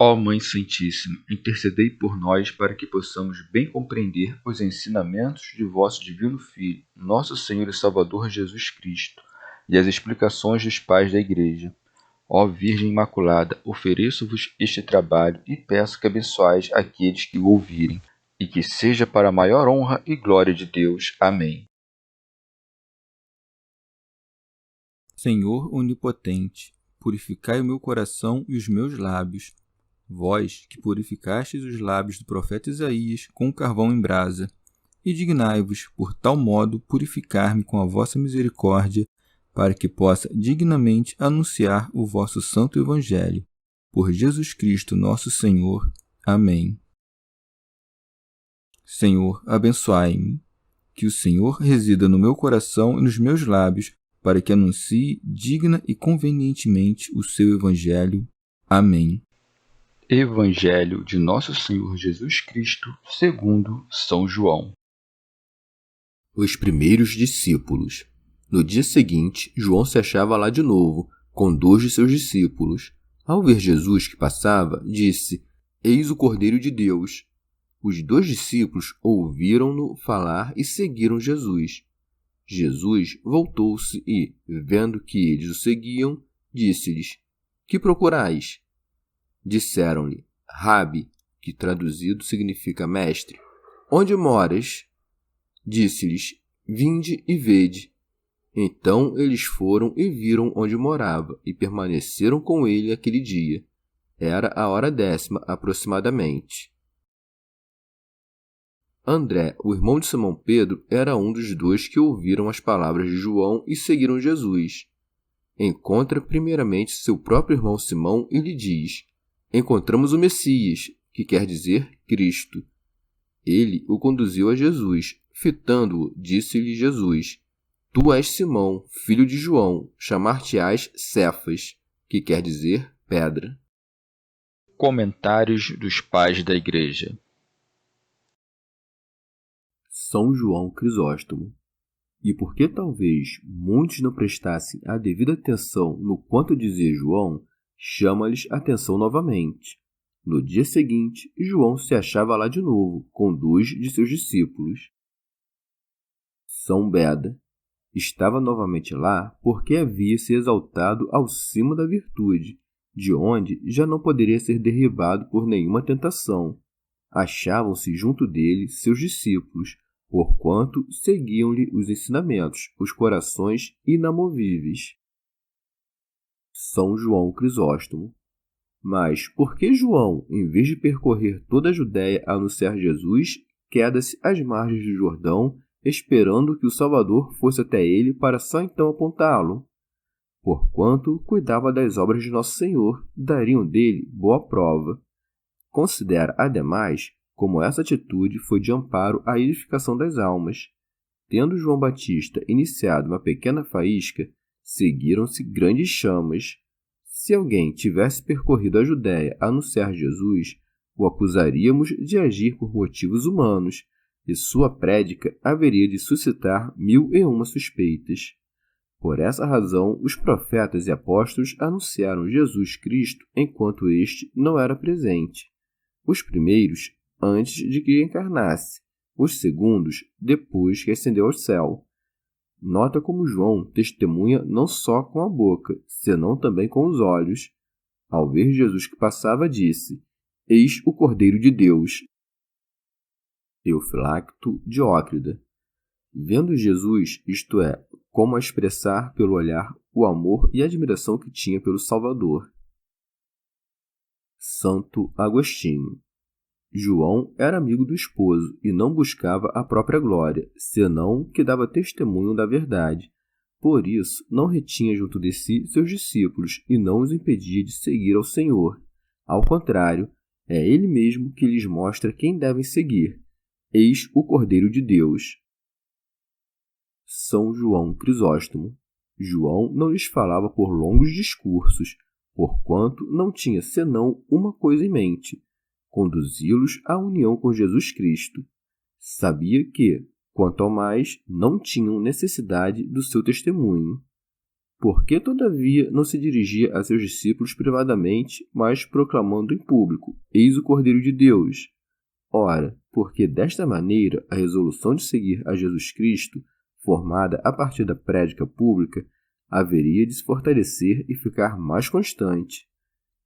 Ó Mãe Santíssima, intercedei por nós para que possamos bem compreender os ensinamentos de vosso Divino Filho, nosso Senhor e Salvador Jesus Cristo, e as explicações dos pais da Igreja. Ó Virgem Imaculada, ofereço-vos este trabalho e peço que abençoais aqueles que o ouvirem, e que seja para a maior honra e glória de Deus. Amém. Senhor onipotente, purificai o meu coração e os meus lábios. Vós, que purificastes os lábios do profeta Isaías com carvão em brasa, e dignai-vos, por tal modo, purificar-me com a vossa misericórdia, para que possa dignamente anunciar o vosso santo Evangelho. Por Jesus Cristo nosso Senhor. Amém. Senhor, abençoai-me. Que o Senhor resida no meu coração e nos meus lábios, para que anuncie digna e convenientemente o seu Evangelho. Amém. Evangelho de Nosso Senhor Jesus Cristo, segundo São João. Os primeiros discípulos. No dia seguinte, João se achava lá de novo, com 2 de seus discípulos. Ao ver Jesus que passava, disse: Eis o Cordeiro de Deus. Os 2 discípulos ouviram-no falar e seguiram Jesus. Jesus voltou-se e, vendo que eles o seguiam, disse-lhes: Que procurais? Disseram-lhe: Rabi, que traduzido significa mestre, onde moras? Disse-lhes: Vinde e vede. Então eles foram e viram onde morava, e permaneceram com ele aquele dia. Era a hora 10ª aproximadamente. André, o irmão de Simão Pedro, era um dos 2 que ouviram as palavras de João e seguiram Jesus. Encontra primeiramente seu próprio irmão Simão e lhe diz: Encontramos o Messias, que quer dizer Cristo. Ele o conduziu a Jesus. Fitando-o, disse-lhe Jesus: Tu és Simão, filho de João, chamar-te-ás Cefas, que quer dizer pedra. Comentários dos Pais da Igreja. São João Crisóstomo. E porque talvez muitos não prestassem a devida atenção no quanto dizia João, chama-lhes atenção novamente. No dia seguinte, João se achava lá de novo, com 2 de seus discípulos. São Beda. Estava novamente lá porque havia se exaltado ao cimo da virtude, de onde já não poderia ser derribado por nenhuma tentação. Achavam-se junto dele seus discípulos, porquanto seguiam-lhe os ensinamentos, os corações inamovíveis. São João Crisóstomo. Mas por que João, em vez de percorrer toda a Judéia a anunciar Jesus, queda-se às margens do Jordão, esperando que o Salvador fosse até ele para só então apontá-lo? Porquanto cuidava das obras de Nosso Senhor, dariam dele boa prova. Considera, ademais, como essa atitude foi de amparo à edificação das almas. Tendo João Batista iniciado uma pequena faísca, seguiram-se grandes chamas. Se alguém tivesse percorrido a Judéia a anunciar Jesus, o acusaríamos de agir por motivos humanos, e sua prédica haveria de suscitar 1001 suspeitas. Por essa razão, os profetas e apóstolos anunciaram Jesus Cristo enquanto este não era presente. Os primeiros, antes de que encarnasse, os segundos, depois que ascendeu ao céu. Nota como João testemunha não só com a boca, senão também com os olhos. Ao ver Jesus que passava, disse: Eis o Cordeiro de Deus. Eufilacto Diócrida. Vendo Jesus, isto é, como a expressar pelo olhar o amor e a admiração que tinha pelo Salvador. Santo Agostinho. João era amigo do esposo e não buscava a própria glória, senão que dava testemunho da verdade. Por isso, não retinha junto de si seus discípulos e não os impedia de seguir ao Senhor. Ao contrário, é ele mesmo que lhes mostra quem devem seguir. Eis o Cordeiro de Deus. São João Crisóstomo. João não lhes falava por longos discursos, porquanto não tinha senão uma coisa em mente: conduzi-los à união com Jesus Cristo. Sabia que, quanto ao mais, não tinham necessidade do seu testemunho. Por que, todavia, não se dirigia a seus discípulos privadamente, mas proclamando em público: Eis o Cordeiro de Deus? Ora, porque desta maneira a resolução de seguir a Jesus Cristo, formada a partir da prédica pública, haveria de se fortalecer e ficar mais constante.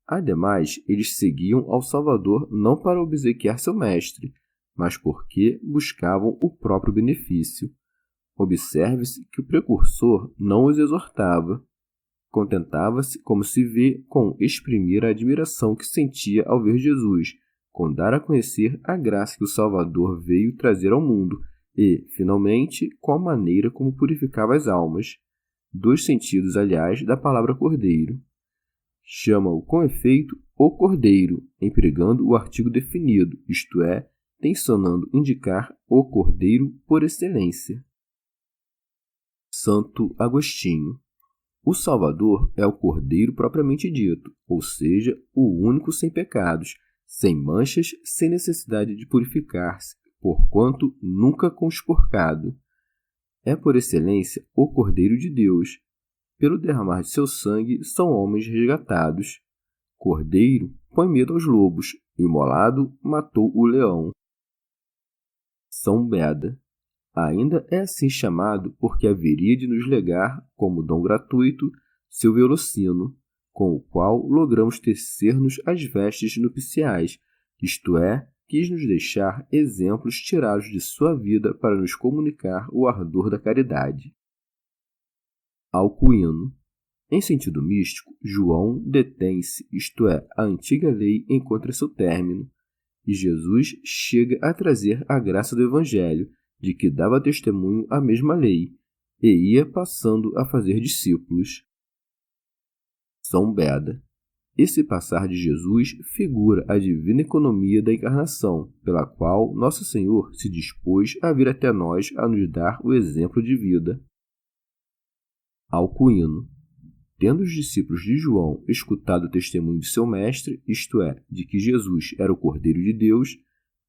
Ademais, eles seguiam ao Salvador não para obsequiar seu mestre, mas porque buscavam o próprio benefício. Observe-se que o precursor não os exortava. Contentava-se, como se vê, com exprimir a admiração que sentia ao ver Jesus, com dar a conhecer a graça que o Salvador veio trazer ao mundo e, finalmente, com a maneira como purificava as almas. Dois sentidos, aliás, da palavra cordeiro. Chama-o, com efeito, o cordeiro, empregando o artigo definido, isto é, tencionando indicar o cordeiro por excelência. Santo Agostinho. O Salvador é o Cordeiro propriamente dito, ou seja, o único sem pecados, sem manchas, sem necessidade de purificar-se, porquanto nunca conspurcado. É por excelência o Cordeiro de Deus. Pelo derramar de seu sangue são homens resgatados. Cordeiro põe medo aos lobos, imolado matou o leão. São Beda. Ainda é assim chamado porque haveria de nos legar, como dom gratuito, seu velocino, com o qual logramos tecer-nos as vestes nupciais, isto é, quis nos deixar exemplos tirados de sua vida para nos comunicar o ardor da caridade. Alcuino. Em sentido místico, João detém-se, isto é, a antiga lei encontra seu término, e Jesus chega a trazer a graça do Evangelho, de que dava testemunho a mesma lei, e ia passando a fazer discípulos. São Beda. Esse passar de Jesus figura a divina economia da encarnação, pela qual Nosso Senhor se dispôs a vir até nós a nos dar o exemplo de vida. Alcuino. Tendo os discípulos de João escutado o testemunho de seu mestre, isto é, de que Jesus era o Cordeiro de Deus,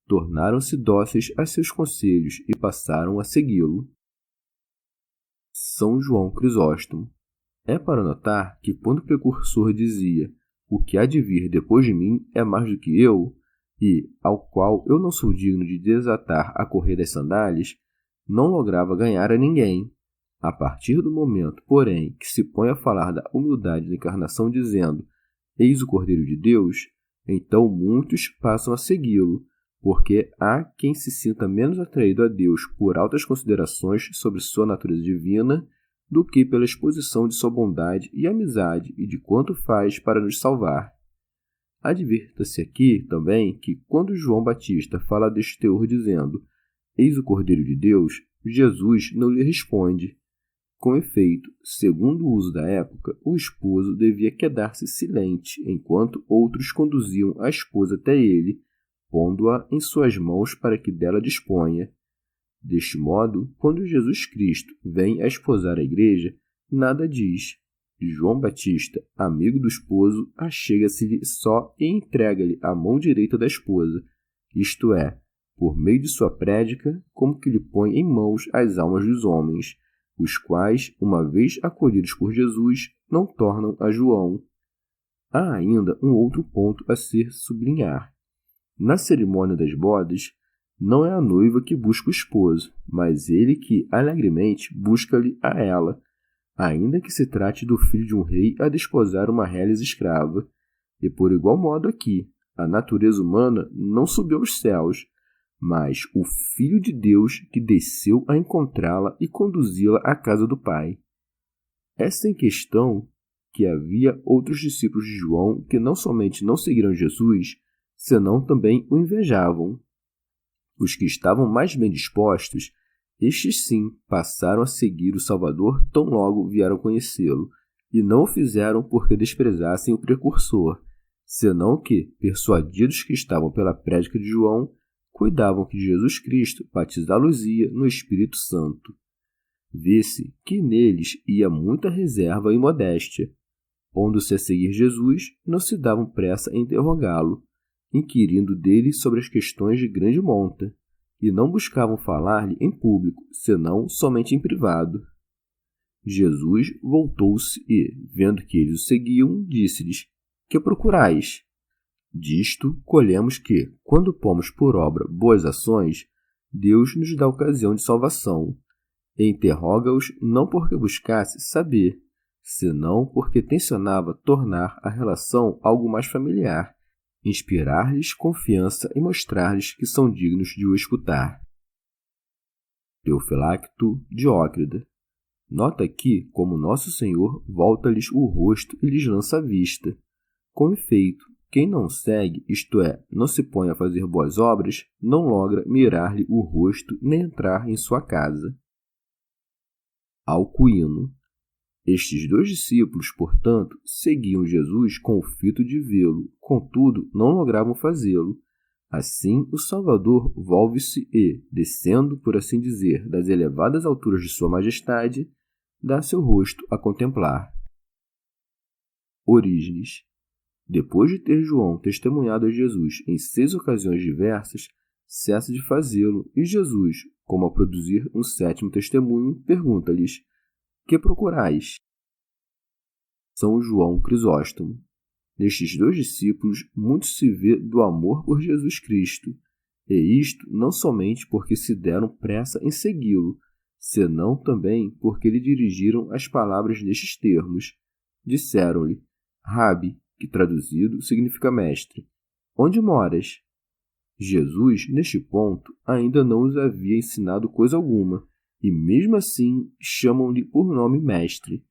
tornaram-se dóceis a seus conselhos e passaram a segui-lo. São João Crisóstomo. É para notar que quando o precursor dizia o que há de vir depois de mim é mais do que eu, e ao qual eu não sou digno de desatar a correia das sandálias, não lograva ganhar a ninguém. A partir do momento, porém, que se põe a falar da humildade da encarnação dizendo Eis o Cordeiro de Deus, então muitos passam a segui-lo, porque há quem se sinta menos atraído a Deus por altas considerações sobre sua natureza divina do que pela exposição de sua bondade e amizade e de quanto faz para nos salvar. Advirta-se aqui também que quando João Batista fala deste teor dizendo Eis o Cordeiro de Deus, Jesus não lhe responde. Com efeito, segundo o uso da época, o esposo devia quedar-se silente enquanto outros conduziam a esposa até ele, pondo-a em suas mãos para que dela disponha. Deste modo, quando Jesus Cristo vem a esposar a igreja, nada diz. João Batista, amigo do esposo, achega-se-lhe só e entrega-lhe a mão direita da esposa, isto é, por meio de sua prédica, como que lhe põe em mãos as almas dos homens, os quais, uma vez acolhidos por Jesus, não tornam a João. Há ainda um outro ponto a ser sublinhar. Na cerimônia das bodas, não é a noiva que busca o esposo, mas ele que alegremente busca-lhe a ela, ainda que se trate do filho de um rei a desposar uma reles escrava. E por igual modo aqui, a natureza humana não subiu aos céus, mas o Filho de Deus que desceu a encontrá-la e conduzi-la à casa do Pai. Essa em questão que havia outros discípulos de João que não somente não seguiram Jesus, senão também o invejavam. Os que estavam mais bem dispostos, estes sim passaram a seguir o Salvador tão logo vieram conhecê-lo, e não o fizeram porque desprezassem o precursor, senão que, persuadidos que estavam pela prédica de João, cuidavam que Jesus Cristo batizá-los-ia no Espírito Santo. Vê-se que neles ia muita reserva e modéstia. Pondo-se a seguir Jesus, não se davam pressa em interrogá-lo, inquirindo dele sobre as questões de grande monta, e não buscavam falar-lhe em público, senão somente em privado. Jesus voltou-se e, vendo que eles o seguiam, disse-lhes: Que procurais? Disto colhemos que, quando pomos por obra boas ações, Deus nos dá ocasião de salvação. E interroga-os não porque buscasse saber, senão porque tencionava tornar a relação algo mais familiar, inspirar-lhes confiança e mostrar-lhes que são dignos de o escutar. Teofilacto Diócrida. Nota aqui como Nosso Senhor volta-lhes o rosto e lhes lança a vista. Com efeito, quem não segue, isto é, não se põe a fazer boas obras, não logra mirar-lhe o rosto nem entrar em sua casa. Alcuíno. Estes 2 discípulos, portanto, seguiam Jesus com o fito de vê-lo, contudo, não logravam fazê-lo. Assim, o Salvador volve-se e, descendo, por assim dizer, das elevadas alturas de sua majestade, dá seu rosto a contemplar. Orígenes. Depois de ter João testemunhado a Jesus em 6 ocasiões diversas, cessa de fazê-lo, e Jesus, como a produzir um 7º testemunho, pergunta-lhes: Que procurais? São João Crisóstomo. Nestes 2 discípulos, muito se vê do amor por Jesus Cristo, e isto não somente porque se deram pressa em segui-lo, senão também porque lhe dirigiram as palavras nestes termos. Disseram-lhe: Rabi, que traduzido significa mestre, onde moras? Jesus, neste ponto, ainda não os havia ensinado coisa alguma, e mesmo assim chamam-lhe por nome mestre,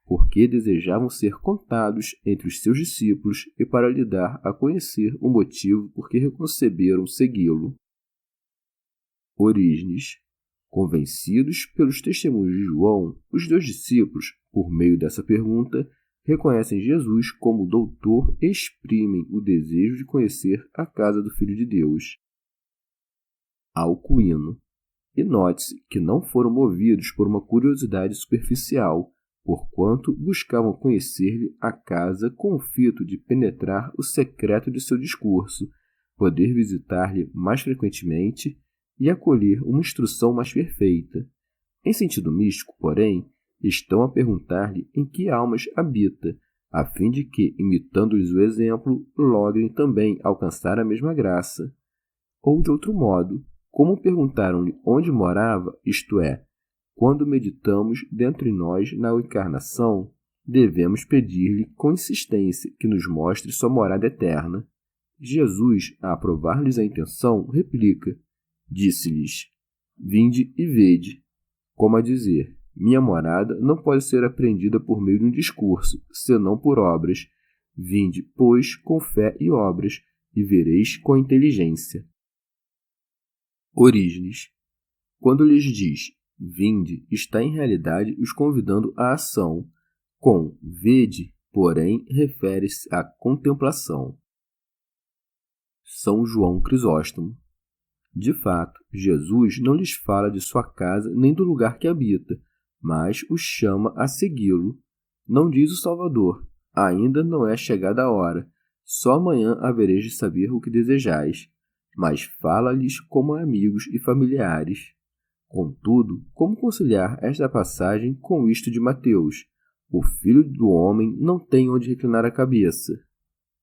porque desejavam ser contados entre os seus discípulos e para lhe dar a conhecer o motivo por que reconceberam segui-lo. Orígenes. Convencidos pelos testemunhos de João, os 2 discípulos, por meio dessa pergunta, reconhecem Jesus como doutor e exprimem o desejo de conhecer a casa do Filho de Deus. Alcuíno. E note-se que não foram movidos por uma curiosidade superficial, porquanto buscavam conhecer-lhe a casa com o fito de penetrar o secreto de seu discurso, poder visitar-lhe mais frequentemente e acolher uma instrução mais perfeita. Em sentido místico, porém, estão a perguntar-lhe em que almas habita, a fim de que, imitando-lhes o exemplo, logrem também alcançar a mesma graça. Ou, de outro modo, como perguntaram-lhe onde morava, isto é, quando meditamos dentro de nós na encarnação, devemos pedir-lhe com insistência que nos mostre sua morada eterna. Jesus, a aprovar-lhes a intenção, replica: Disse-lhes: Vinde e vede. Como a dizer: Minha morada não pode ser apreendida por meio de um discurso, senão por obras. Vinde, pois, com fé e obras, e vereis com inteligência. Orígenes. Quando lhes diz vinde, está em realidade os convidando à ação. Com vede, porém, refere-se à contemplação. São João Crisóstomo. De fato, Jesus não lhes fala de sua casa nem do lugar que habita, mas os chama a segui-lo. Não diz o Salvador: ainda não é chegada a hora, só amanhã havereis de saber o que desejais. Mas fala-lhes como amigos e familiares. Contudo, como conciliar esta passagem com isto de Mateus? O Filho do Homem não tem onde reclinar a cabeça.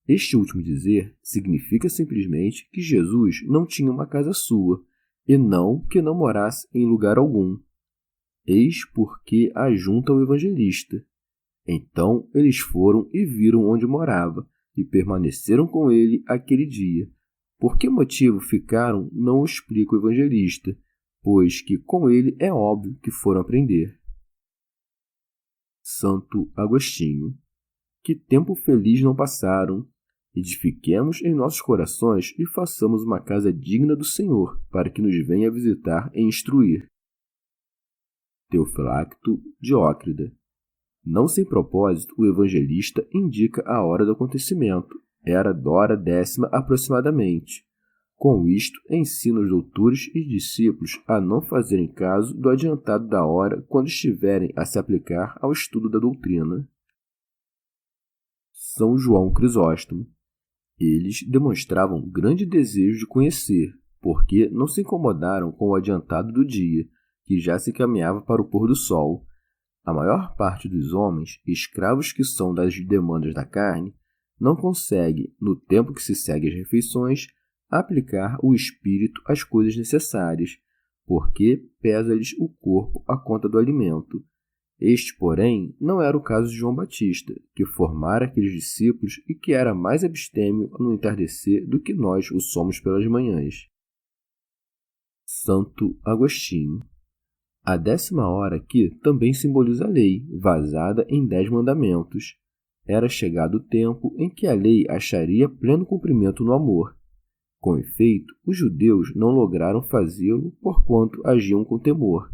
Este último dizer significa simplesmente que Jesus não tinha uma casa sua, e não que não morasse em lugar algum. Eis porque ajunta o evangelista. Então eles foram e viram onde morava, e permaneceram com ele aquele dia. Por que motivo ficaram, não o explica o evangelista, pois que com ele é óbvio que foram aprender. Santo Agostinho. Que tempo feliz não passaram! Edifiquemos em nossos corações e façamos uma casa digna do Senhor, para que nos venha visitar e instruir. Teofilacto Diócrida. Não sem propósito, o evangelista indica a hora do acontecimento. Era hora 10ª aproximadamente. Com isto, ensina os doutores e discípulos a não fazerem caso do adiantado da hora quando estiverem a se aplicar ao estudo da doutrina. São João Crisóstomo. Eles demonstravam grande desejo de conhecer, porque não se incomodaram com o adiantado do dia, que já se caminhava para o pôr do sol. A maior parte dos homens, escravos que são das demandas da carne, não consegue, no tempo que se segue às refeições, aplicar o espírito às coisas necessárias, porque pesa-lhes o corpo à conta do alimento. Este, porém, não era o caso de João Batista, que formara aqueles discípulos e que era mais abstêmio no entardecer do que nós o somos pelas manhãs. Santo Agostinho. A 10ª hora aqui também simboliza a lei, vazada em 10 mandamentos. Era chegado o tempo em que a lei acharia pleno cumprimento no amor. Com efeito, os judeus não lograram fazê-lo porquanto agiam com temor.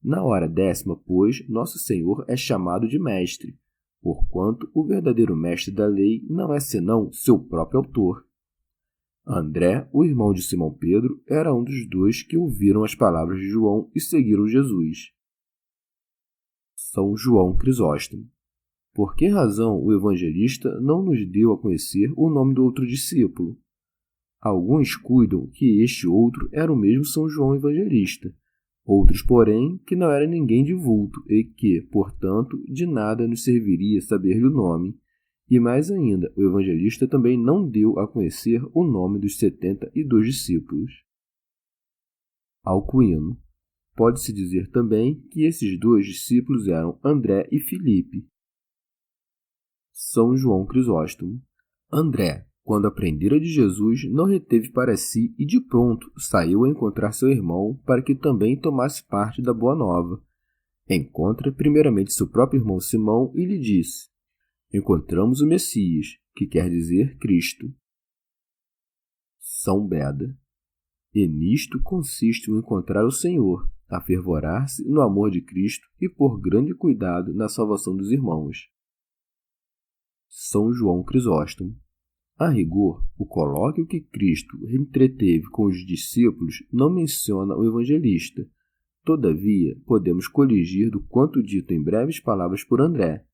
Na hora 10ª, pois, Nosso Senhor é chamado de Mestre, porquanto o verdadeiro mestre da lei não é senão seu próprio autor. André, o irmão de Simão Pedro, era um dos dois que ouviram as palavras de João e seguiram Jesus. São João Crisóstomo. Por que razão o evangelista não nos deu a conhecer o nome do outro discípulo? Alguns cuidam que este outro era o mesmo São João Evangelista, outros, porém, que não era ninguém de vulto e que, portanto, de nada nos serviria saber-lhe o nome. E mais ainda, o evangelista também não deu a conhecer o nome dos 72 discípulos. Alcuino. Pode-se dizer também que esses 2 discípulos eram André e Filipe. São João Crisóstomo. André, quando aprendera de Jesus, não reteve para si e de pronto saiu a encontrar seu irmão para que também tomasse parte da boa nova. Encontra primeiramente seu próprio irmão Simão e lhe disse: encontramos o Messias, que quer dizer Cristo. São Beda. E nisto consiste o encontrar o Senhor, afervorar-se no amor de Cristo e pôr grande cuidado na salvação dos irmãos. São João Crisóstomo. A rigor, o colóquio que Cristo entreteve com os discípulos não menciona o evangelista. Todavia, podemos coligir do quanto dito em breves palavras por André.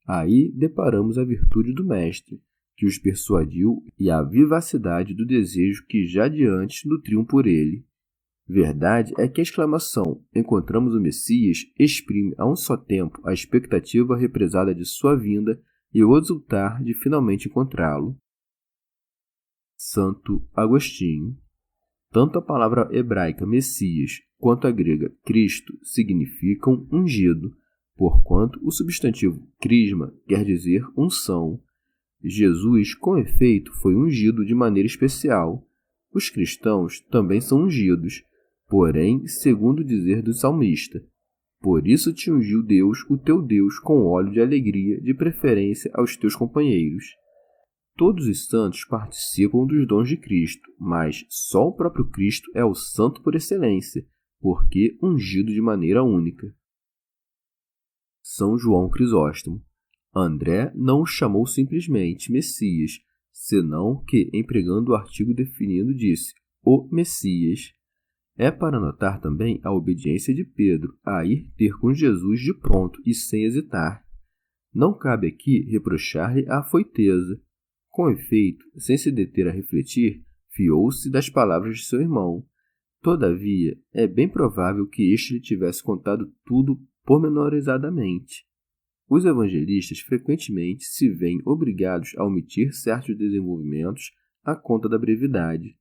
Aí deparamos a virtude do Mestre, que os persuadiu, e a vivacidade do desejo que já de antes nutriam por ele. Verdade é que a exclamação "encontramos o Messias" exprime a um só tempo a expectativa represada de sua vinda e o exultar de finalmente encontrá-lo. Santo Agostinho. Tanto a palavra hebraica Messias quanto a grega Cristo significam ungido, porquanto o substantivo crisma quer dizer unção. Jesus, com efeito, foi ungido de maneira especial. Os cristãos também são ungidos, porém, segundo o dizer do salmista: por isso te ungiu Deus, o teu Deus, com óleo de alegria, de preferência aos teus companheiros. Todos os santos participam dos dons de Cristo, mas só o próprio Cristo é o santo por excelência, porque ungido de maneira única. São João Crisóstomo. André não o chamou simplesmente Messias, senão que, empregando o artigo definido, disse o Messias. É para notar também a obediência de Pedro a ir ter com Jesus de pronto e sem hesitar. Não cabe aqui reprochar-lhe a afoiteza. Com efeito, sem se deter a refletir, fiou-se das palavras de seu irmão. Todavia, é bem provável que este lhe tivesse contado tudo pormenorizadamente. Os evangelistas frequentemente se veem obrigados a omitir certos desenvolvimentos à conta da brevidade.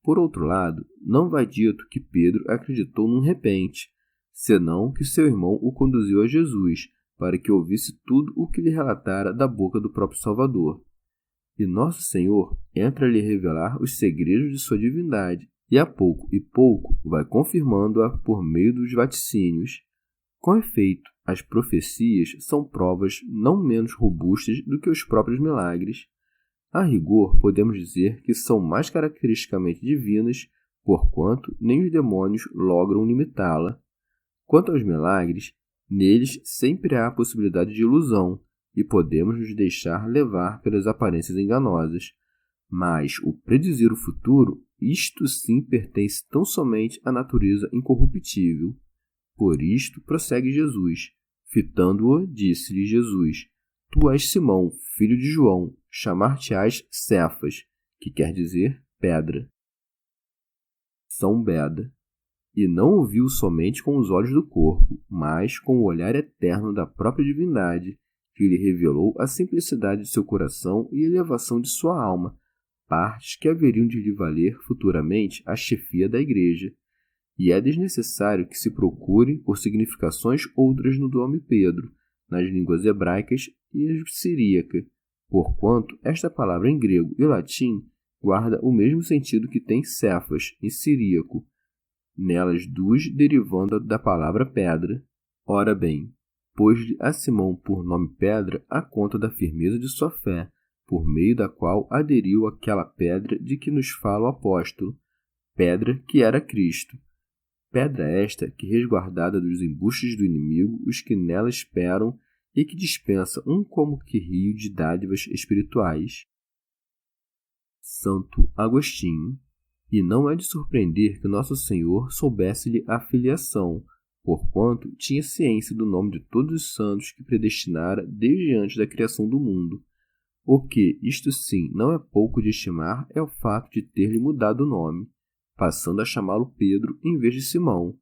Por outro lado, não vai dito que Pedro acreditou num repente, senão que seu irmão o conduziu a Jesus, para que ouvisse tudo o que lhe relatara da boca do próprio Salvador. E Nosso Senhor entra a lhe revelar os segredos de sua divindade, e a pouco e pouco vai confirmando-a por meio dos vaticínios. Com efeito, as profecias são provas não menos robustas do que os próprios milagres. A rigor, podemos dizer que são mais caracteristicamente divinas, porquanto nem os demônios logram limitá-la. Quanto aos milagres, neles sempre há a possibilidade de ilusão, e podemos nos deixar levar pelas aparências enganosas. Mas o predizer o futuro, isto sim pertence tão somente à natureza incorruptível. Por isto prossegue Jesus. Fitando-o, disse-lhe Jesus: tu és Simão, filho de João, chamar-te-ás Cefas, que quer dizer pedra. São Beda. e não o viu somente com os olhos do corpo, mas com o olhar eterno da própria divindade, que lhe revelou a simplicidade de seu coração e a elevação de sua alma, partes que haveriam de lhe valer futuramente a chefia da Igreja. E é desnecessário que se procure por significações outras no nome Pedro, nas línguas hebraicas e siríaca, porquanto esta palavra em grego e latim guarda o mesmo sentido que tem Cefas em siríaco, nelas duas derivando da palavra pedra. Ora bem, pôs-lhe a Simão por nome Pedra a conta da firmeza de sua fé, por meio da qual aderiu àquela pedra de que nos fala o apóstolo, pedra que era Cristo. Pedra esta que, resguardada dos embustes do inimigo, os que nela esperam, e que dispensa um como que rio de dádivas espirituais. Santo Agostinho. E não é de surpreender que nosso Senhor soubesse-lhe a filiação, porquanto tinha ciência do nome de todos os santos que predestinara desde antes da criação do mundo. O que, isto sim, não é pouco de estimar é o fato de ter-lhe mudado o nome, passando a chamá-lo Pedro em vez de Simão.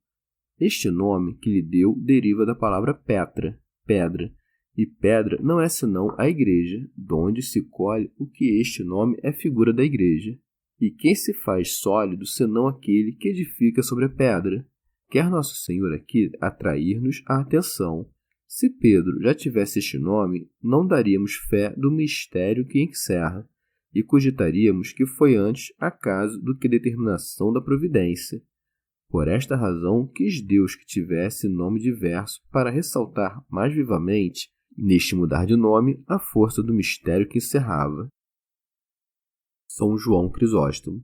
Este nome que lhe deu deriva da palavra Petra, pedra, e pedra não é senão a Igreja, donde se colhe o que este nome é figura da Igreja. E quem se faz sólido senão aquele que edifica sobre a pedra? Quer Nosso Senhor aqui atrair-nos a atenção. Se Pedro já tivesse este nome, não daríamos fé do mistério que encerra, e cogitaríamos que foi antes acaso do que determinação da providência. Por esta razão quis Deus que tivesse nome diverso para ressaltar mais vivamente, neste mudar de nome, a força do mistério que encerrava. São João Crisóstomo.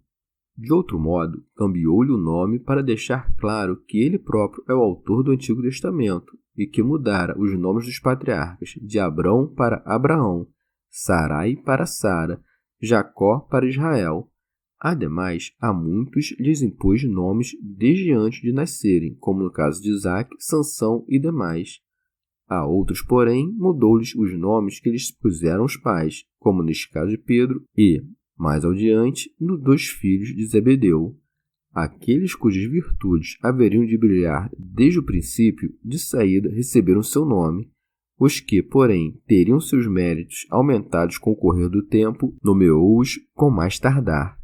De outro modo, cambiou-lhe o nome para deixar claro que ele próprio é o autor do Antigo Testamento e que mudara os nomes dos patriarcas de Abrão para Abraão, Sarai para Sara, Jacó para Israel. Ademais, a muitos lhes impôs nomes desde antes de nascerem, como no caso de Isaque, Sansão e demais. A outros, porém, mudou-lhes os nomes que lhes puseram os pais, como neste caso de Pedro e, mais adiante, nos 2 filhos de Zebedeu. Aqueles cujas virtudes haveriam de brilhar desde o princípio, de saída receberam seu nome. Os que, porém, teriam seus méritos aumentados com o correr do tempo, nomeou-os com mais tardar.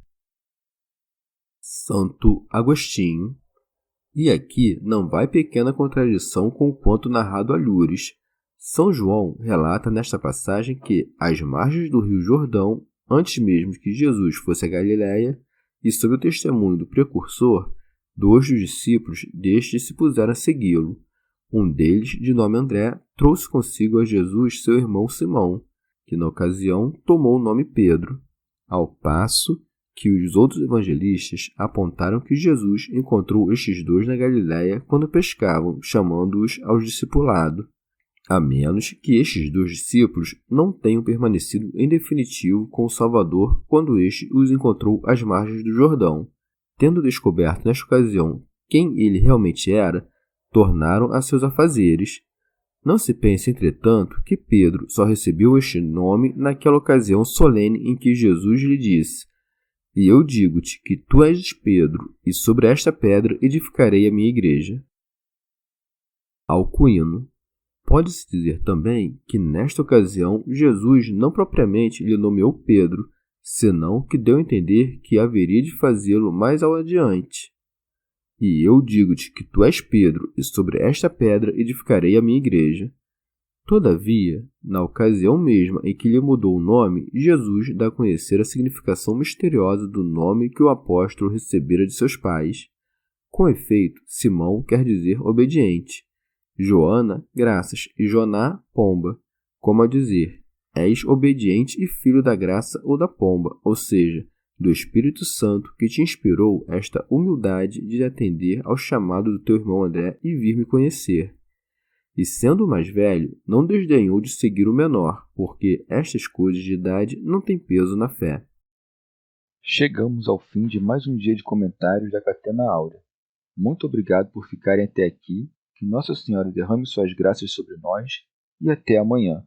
Santo Agostinho. E aqui não vai pequena contradição com o conto narrado a Lures. São João relata nesta passagem que, às margens do rio Jordão, antes mesmo que Jesus fosse a Galiléia, e sob o testemunho do precursor, 2 dos discípulos deste se puseram a segui-lo. Um deles, de nome André, trouxe consigo a Jesus seu irmão Simão, que na ocasião tomou o nome Pedro, ao passo que os outros evangelistas apontaram que Jesus encontrou estes 2 na Galiléia quando pescavam, chamando-os ao discipulado, a menos que estes 2 discípulos não tenham permanecido em definitivo com o Salvador quando este os encontrou às margens do Jordão. Tendo descoberto nesta ocasião quem ele realmente era, tornaram a seus afazeres. Não se pense, entretanto, que Pedro só recebeu este nome naquela ocasião solene em que Jesus lhe disse: E eu digo-te que tu és Pedro, e sobre esta pedra edificarei a minha igreja. Alcuíno. Pode-se dizer também que nesta ocasião Jesus não propriamente lhe nomeou Pedro, senão que deu a entender que haveria de fazê-lo mais ao adiante. E eu digo-te que tu és Pedro, e sobre esta pedra edificarei a minha igreja. Todavia, na ocasião mesma em que lhe mudou o nome, Jesus dá a conhecer a significação misteriosa do nome que o apóstolo recebera de seus pais. Com efeito, Simão quer dizer obediente, Joana, graças, e Joná, pomba, como a dizer, és obediente e filho da graça ou da pomba, ou seja, do Espírito Santo que te inspirou esta humildade de atender ao chamado do teu irmão André e vir me conhecer. E sendo o mais velho, não desdenhou de seguir o menor, porque estas coisas de idade não têm peso na fé. Chegamos ao fim de mais um dia de comentários da Catena Áurea. Muito obrigado por ficarem até aqui, que Nossa Senhora derrame suas graças sobre nós e até amanhã.